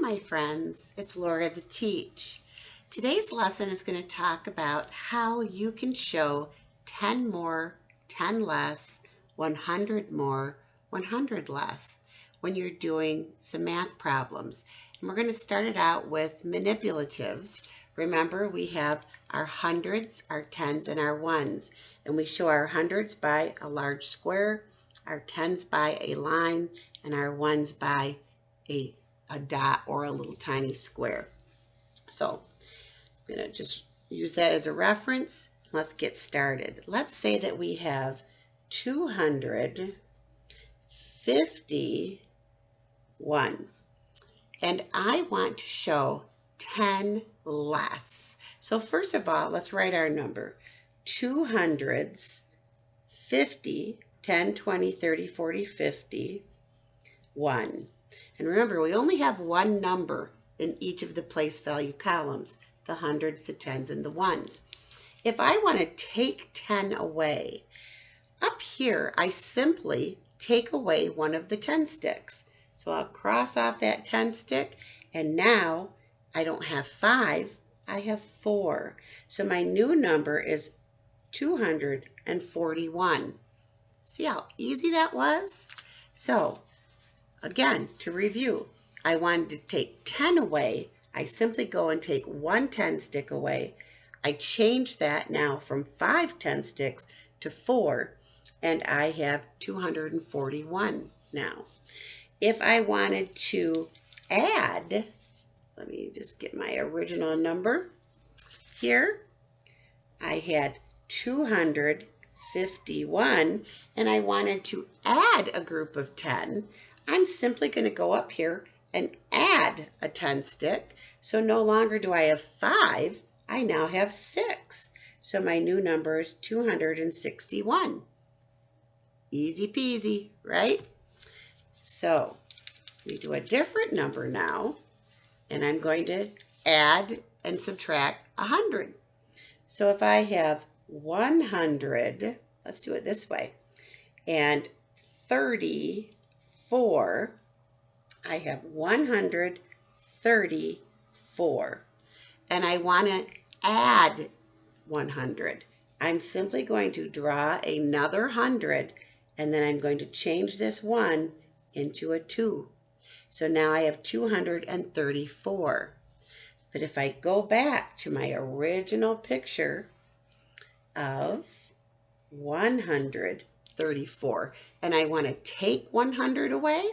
my friends, it's Laura the Teach. Today's lesson is going to talk about how you can show 10 more, 10 less, 100 more, 100 less when you're doing some math problems. And we're going to start it out with manipulatives. Remember, we have our hundreds, our tens, and our ones. And we show our hundreds by a large square, our tens by a line, and our ones by a dot or a little tiny square. So I'm going to just use that as a reference. Let's get started. Let's say that we have 251, and I want to show 10 less. So first of all, let's write our number. 200s, 50, 10, 20, 30, 40, 50, 1. And remember, we only have one number in each of the place value columns, the hundreds, the tens, and the ones. If I want to take 10 away, up here, I simply take away one of the 10 sticks. So I'll cross off that 10 stick, and now I don't have 5, I have 4. So my new number is 241. See how easy that was? So again, to review, I wanted to take 10 away. I simply go and take one 10 stick away. I change that now from 5 10 sticks to 4, and I have 241 now. If I wanted to add, let me just get my original number here. I had 251, and I wanted to add a group of 10. I'm simply going to go up here and add a 10 stick. So no longer do I have 5, I now have 6. So my new number is 261. Easy peasy, right? So we do a different number now, and I'm going to add and subtract 100. So if I have 100, let's do it this way, and 34, I have 134, and I want to add 100. I'm simply going to draw another 100, and then I'm going to change this 1 into a 2. So now I have 234. But if I go back to my original picture of 134, and I want to take 100 away,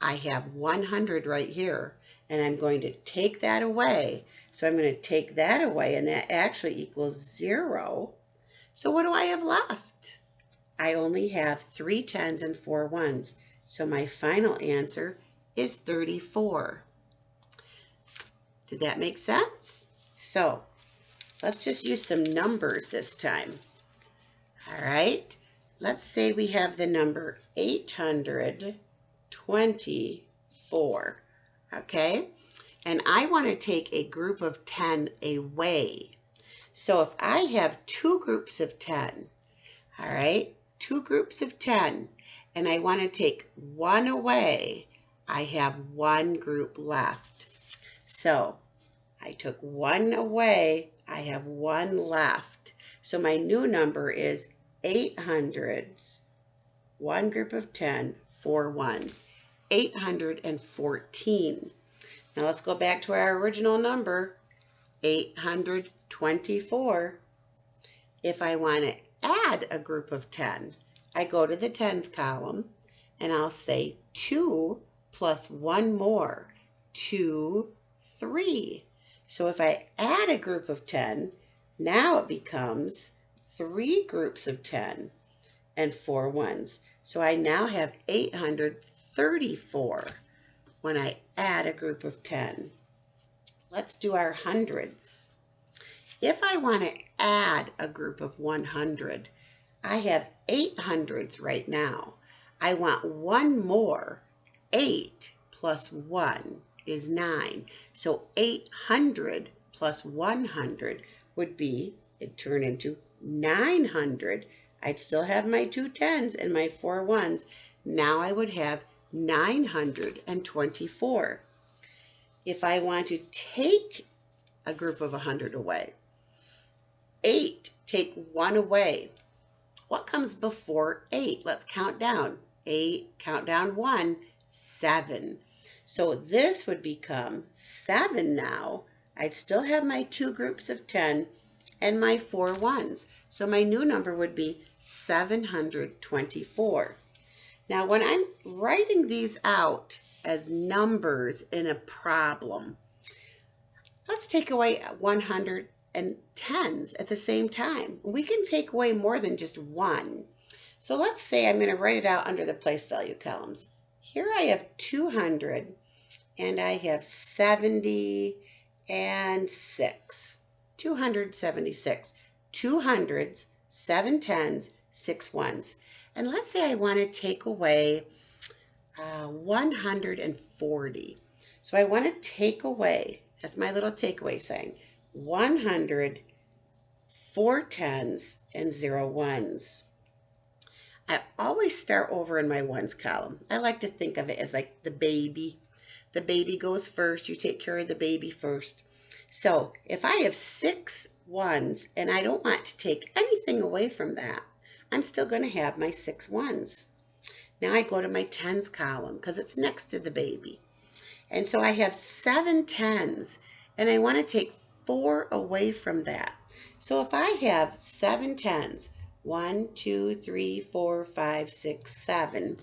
I have 100 right here, and I'm going to take that away. So I'm going to take that away, and that actually equals 0. So what do I have left? I only have 3 tens and 4 ones. So my final answer is 34. Did that make sense? So let's just use some numbers this time. All right, let's say we have the number 824, okay? And I want to take a group of 10 away. So if I have 2 groups of 10, all right, 2 groups of 10, and I want to take 1 away, I have 1 group left. So I took 1 away, I have 1 left. So my new number is 800s, 1 group of 10, 4 ones, 814. Now let's go back to our original number, 824. If I want to add a group of 10, I go to the tens column, and I'll say 2 plus 1 more, 2, 3. So if I add a group of 10, now it becomes 3 groups of 10 and 4 ones. So I now have 834 when I add a group of 10. Let's do our hundreds. If I want to add a group of 100, I have 800s right now. I want 1 more. 8 plus 1 is 9. So 800 plus 100 would be, it'd turn into 900. I'd still have my 2 tens and my 4 ones. Now I would have 924. if I want to take a group of 100 away. 8, take 1 away. What comes before 8? Let's count down. 8, count down 1, 7. So this would become 7 now. I'd still have my 2 groups of 10 and my 4 ones. So my new number would be 724. Now when I'm writing these out as numbers in a problem, let's take away 100 and 10s at the same time. We can take away more than just 1. So let's say I'm going to write it out under the place value columns. Here I have 200 and I have 70 and 6. 276. 200s, 7 10s, 6 1s. And let's say I want to take away 140. So I want to take away, that's my little takeaway saying, 100, 4 10s, and 0 1s. I always start over in my ones column. I like to think of it as like the baby. The baby goes first. You take care of the baby first. So if I have 6 1s and I don't want to take anything away from that, I'm still going to have my 6 1s. Now I go to my 10s column because it's next to the baby. And so I have 7 10s and I want to take 4 away from that. So if I have 7 10s, 1, 2, 3, 4, 5, 6, 7,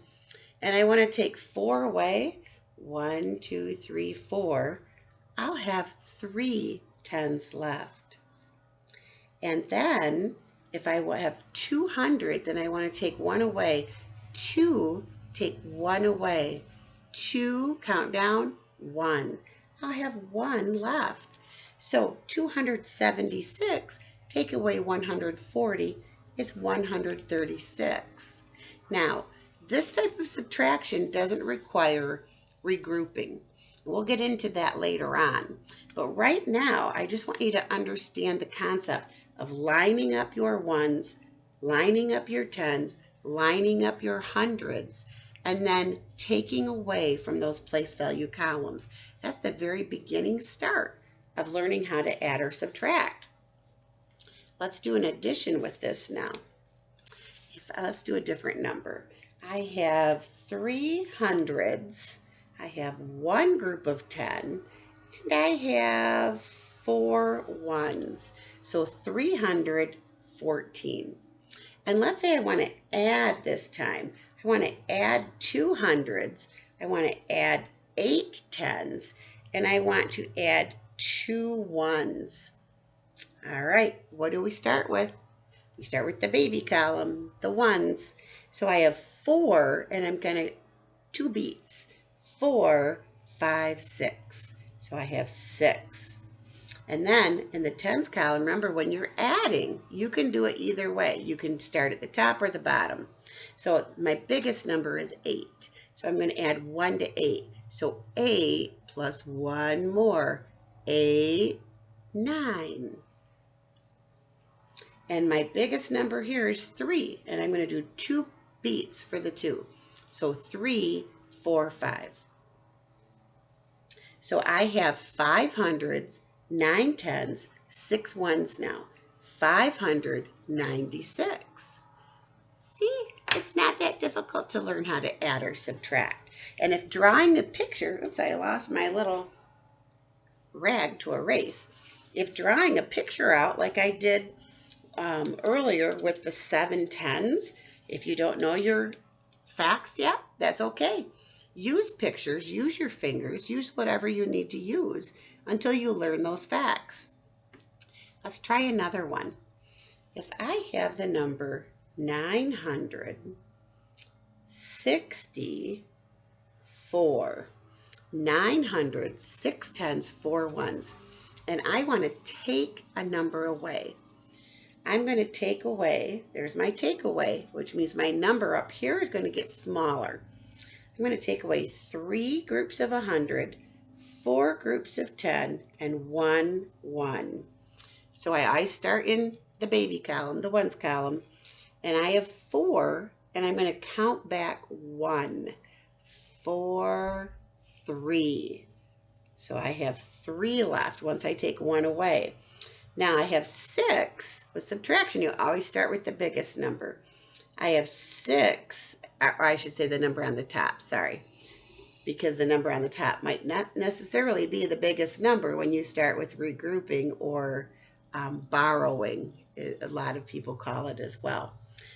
and I want to take 4 away, 1, 2, 3, 4, I'll have 3 10s left. And then if I have 200s and I want to take 1 away, 2, take 1 away, 2, count down, 1. I'll have 1 left. So 276, take away 140 is 136. Now, this type of subtraction doesn't require regrouping. We'll get into that later on. But right now, I just want you to understand the concept of lining up your ones, lining up your 10s, lining up your hundreds, and then taking away from those place value columns. That's the very beginning start of learning how to add or subtract. Let's do an addition with this now. Let's do a different number. I have 3 hundreds, I have 1 group of 10, and I have 4 1s. So 314. And let's say I want to add this time. I want to add 2 hundreds, I want to add 8 10s, and I want to add 2 1s. All right, what do we start with? We start with the baby column, the 1s. So I have 4, and I'm going to 2 beats. 4, 5, 6. So I have 6. And then in the 10s column, remember when you're adding, you can do it either way. You can start at the top or the bottom. So my biggest number is 8. So I'm going to add 1 to 8. So 8 plus 1 more, 8, 9. And my biggest number here is 3. And I'm going to do 2 beats for the 2. So 3, 4, 5. So I have 5 hundreds, 9 10s, 6 1s now. 596. See, it's not that difficult to learn how to add or subtract. And if drawing a picture, oops, I lost my little rag to erase. If drawing a picture out like I did earlier with the 7 10s, if you don't know your facts yet, that's okay. Use pictures, use your fingers, use whatever you need to use until you learn those facts. Let's try another one. If I have the number 964, 900, 6 10s, 4 1s, and I want to take a number away, I'm going to take away, there's my takeaway, which means my number up here is going to get smaller. I'm going to take away 3 groups of 100, 4 groups of 10, and 1 1. So I start in the baby column, the 1s column, and I have 4, and I'm going to count back 1, 4, 3. So I have 3 left once I take 1 away. Now I have 6. With subtraction, you always start with the biggest number. I have 6, or I should say the number on the top, sorry. Because the number on the top might not necessarily be the biggest number when you start with regrouping or borrowing. A lot of people call it as well.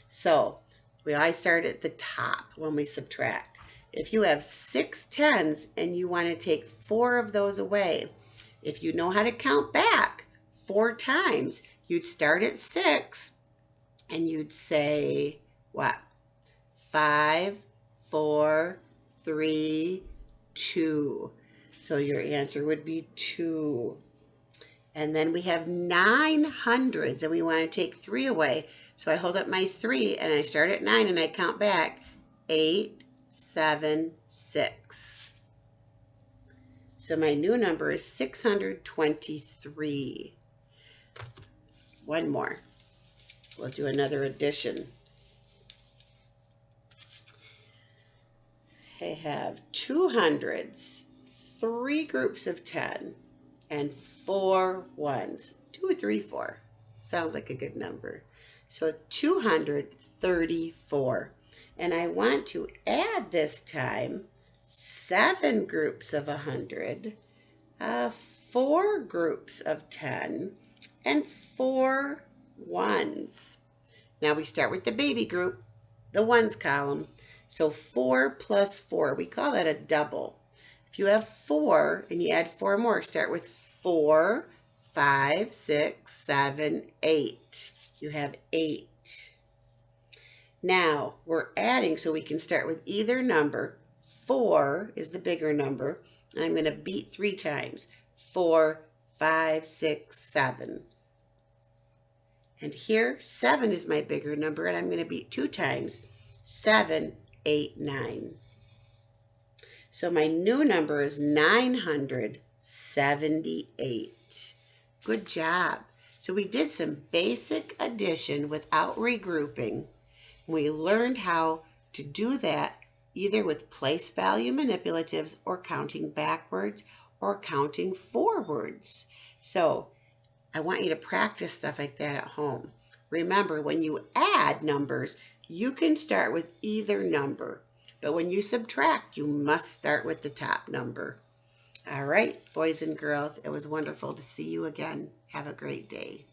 So we always start at the top when we subtract. If you have 6 tens and you want to take 4 of those away, if you know how to count back 4 times, you'd start at 6 and you'd say, what? 5, 4, 3, 2. So your answer would be 2. And then we have 9 hundreds and we want to take 3 away. So I hold up my 3 and I start at 9 and I count back 8, 7, 6. So my new number is 623. One more. We'll do another addition. I have 2 hundreds, 3 groups of 10, and 4 ones. 2, 3, 4. Sounds like a good number. So 234. And I want to add this time 7 groups of 100, 4 groups of 10, and 4 ones. Now we start with the baby group, the ones column. So 4 plus 4, we call that a double. If you have 4 and you add 4 more, start with 4, 5, 6, 7, 8. You have 8. Now we're adding so we can start with either number. 4 is the bigger number. And I'm going to beat 3 times. 4, 5, 6, 7. And here, 7 is my bigger number, and I'm going to beat 2 times. 7, 8, 9. So my new number is 978. Good job. So we did some basic addition without regrouping. We learned how to do that either with place value manipulatives or counting backwards or counting forwards. So I want you to practice stuff like that at home. Remember, when you add numbers, you can start with either number. But when you subtract, you must start with the top number. All right, boys and girls, it was wonderful to see you again. Have a great day.